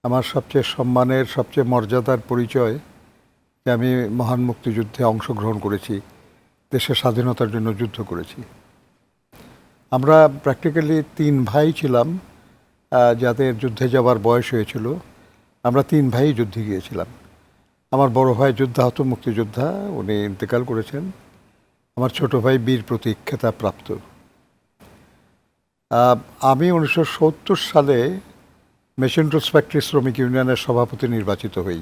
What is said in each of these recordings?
আমার সবচেয়ে সম্মানের, সবচেয়ে মর্যাদার পরিচয় যে আমি মহান মুক্তিযুদ্ধে অংশগ্রহণ করেছি, দেশের স্বাধীনতার জন্য যুদ্ধ করেছি। আমরা প্র্যাকটিক্যালি 3 ভাই ছিলাম, যাদের যুদ্ধে যাওয়ার বয়স হয়েছিল। আমরা 3 ভাই যুদ্ধে গিয়েছিলাম। আমার বড় ভাই যুদ্ধাহত মুক্তিযোদ্ধা, উনি ইন্তেকাল করেছেন। আমার ছোট ভাই বীর প্রতীক খেতাব প্রাপ্ত। আমি 1970 সালে মেশিন টুলস ফ্যাক্টরি শ্রমিক ইউনিয়নের সভাপতি নির্বাচিত হই।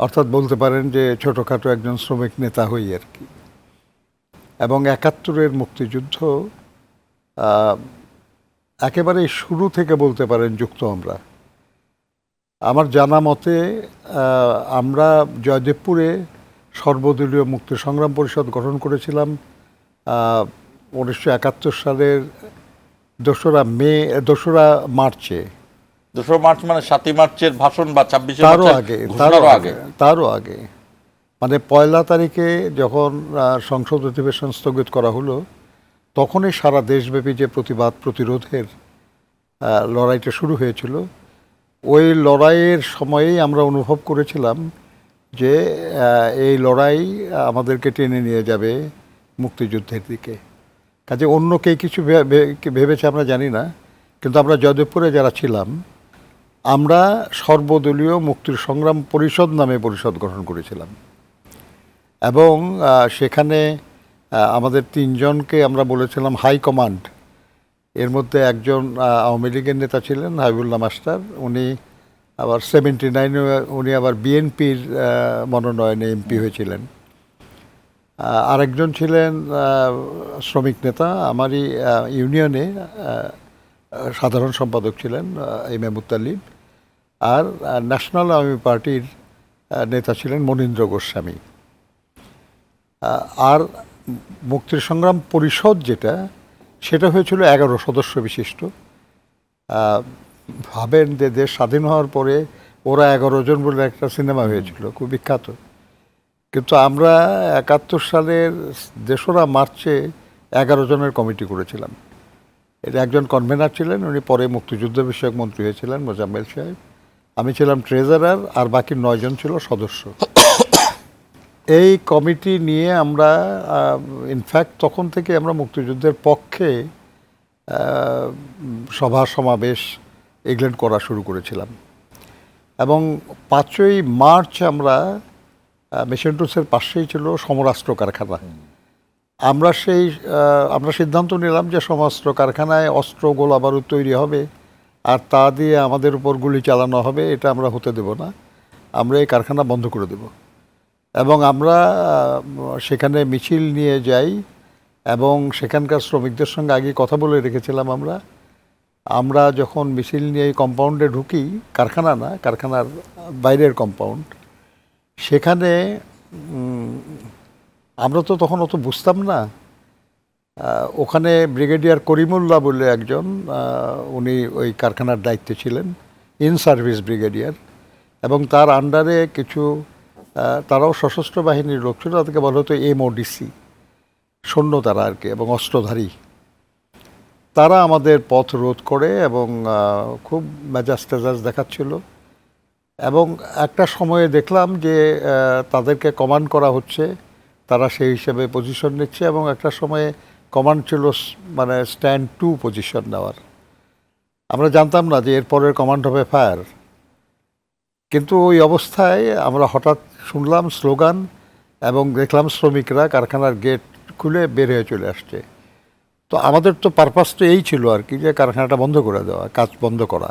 অর্থাৎ বলতে পারেন যে ছোটোখাটো একজন শ্রমিক নেতা হই আর কি। এবং 71-এর মুক্তিযুদ্ধ একেবারে শুরু থেকে বলতে পারেন যুক্ত আমরা। আমার জানা মতে আমরা জয়দেবপুরে সর্বদলীয় মুক্তি সংগ্রাম পরিষদ গঠন করেছিলাম 1971 সালের 2রা মার্চে। 2রা মার্চ মানে 7ই মার্চের ভাষণ বা 26 তারও আগে মানে 1 তারিখে যখন সংসদ অধিবেশন স্থগিত করা হলো, তখনই সারা দেশব্যাপী যে প্রতিবাদ প্রতিরোধের লড়াইটা শুরু হয়েছিল, ওই লড়াইয়ের সময়েই আমরা অনুভব করেছিলাম যে এই লড়াই আমাদেরকে টেনে নিয়ে যাবে মুক্তিযুদ্ধের দিকে। কাজে অন্য কে কিছু ভেবেছে আমরা জানি না, কিন্তু আমরা জয়দেবপুরে যারা ছিলাম, আমরা সর্বদলীয় মুক্তির সংগ্রাম পরিষদ নামে পরিষদ গঠন করেছিলাম। এবং সেখানে আমাদের 3 জনকে আমরা বলেছিলাম হাই কমান্ড। এর মধ্যে একজন আওয়ামী লীগের নেতা ছিলেন হাবিবুল্লাহ মাস্টার, উনি আবার 79-এ উনি আবার বিএনপির মনোনয়নে এমপি হয়েছিলেন। আরেকজন ছিলেন শ্রমিক নেতা, আমারই ইউনিয়নে সাধারণ সম্পাদক ছিলেন M A Muttalib. R national Awami পার্টির নেতা ছিলেন মনীন্দ্র গোস্বামী। আর মুক্তির সংগ্রাম পরিষদ সেটা হয়েছিল 11 সদস্য বিশিষ্ট। ভাবেন যে দেশ স্বাধীন হওয়ার পরে ওরা 11 জন বলে একটা সিনেমা হয়েছিল, খুব বিখ্যাত। কিন্তু আমরা 71 সালের 2রা মার্চে 11 জনের কমিটি করেছিলাম। এর একজন কনভেনার ছিলেন, উনি পরে মুক্তিযুদ্ধ বিষয়ক মন্ত্রী হয়েছিলেন, মোজাম্মেল সাহেব। আমি ছিলাম ট্রেজারার, আর বাকি 9 জন ছিল সদস্য। এই কমিটি নিয়ে আমরা ইনফ্যাক্ট তখন থেকে আমরা মুক্তিযুদ্ধের পক্ষে সভা সমাবেশ এগুলো করা শুরু করেছিলাম। এবং 5ই মার্চ আমরা মেশিন টুলসের পাশেই ছিল সমরাস্ত্র কারখানা। আমরা সিদ্ধান্ত নিলাম যে সমরাস্ত্র কারখানায় অস্ত্র গোলা বারুদ তৈরি হবে, আর তা দিয়ে আমাদের উপর গুলি চালানো হবে, এটা আমরা হতে দেব না। আমরা এই কারখানা বন্ধ করে দেব। এবং আমরা সেখানে মিছিল নিয়ে যাই, এবং সেখানকার শ্রমিকদের সঙ্গে আগে কথা বলে রেখেছিলাম। আমরা যখন মিছিল নিয়ে কম্পাউন্ডে ঢুকি, কারখানা না, কারখানার বাইরের কম্পাউন্ড, সেখানে আমরা তো তখন অত বুঝতাম না। ওখানে ব্রিগেডিয়ার করিমুল্লাহ বলে একজন, উনি ওই কারখানার দায়িত্বে ছিলেন, ইন সার্ভিস ব্রিগেডিয়ার, এবং তার আন্ডারে কিছু তারাও সশস্ত্র বাহিনীর লোক ছিল, তাদেরকে বলা হতো MODC, সৈন্য তারা আর কি, এবং অস্ত্রধারী। তারা আমাদের পথ রোধ করে এবং খুব মেজাজ টেজাজ দেখাচ্ছিল। এবং একটা সময়ে দেখলাম যে তাদেরকে কমান্ড করা হচ্ছে, তারা সেই হিসেবে পজিশন নিচ্ছে, এবং একটা সময়ে কমান্ড ছিল মানে স্ট্যান্ড টু পজিশন নেওয়ার। আমরা জানতাম না যে এরপরের কমান্ড হবে ফায়ার। কিন্তু ওই অবস্থায় আমরা হঠাৎ শুনলাম স্লোগান, এবং দেখলাম শ্রমিকরা কারখানার গেট খুলে বের হয়ে চলে আসছে। তো আমাদের তো পারপাস তো এই ছিল আর কি, যে কারখানাটা বন্ধ করে দেওয়া, কাজ বন্ধ করা।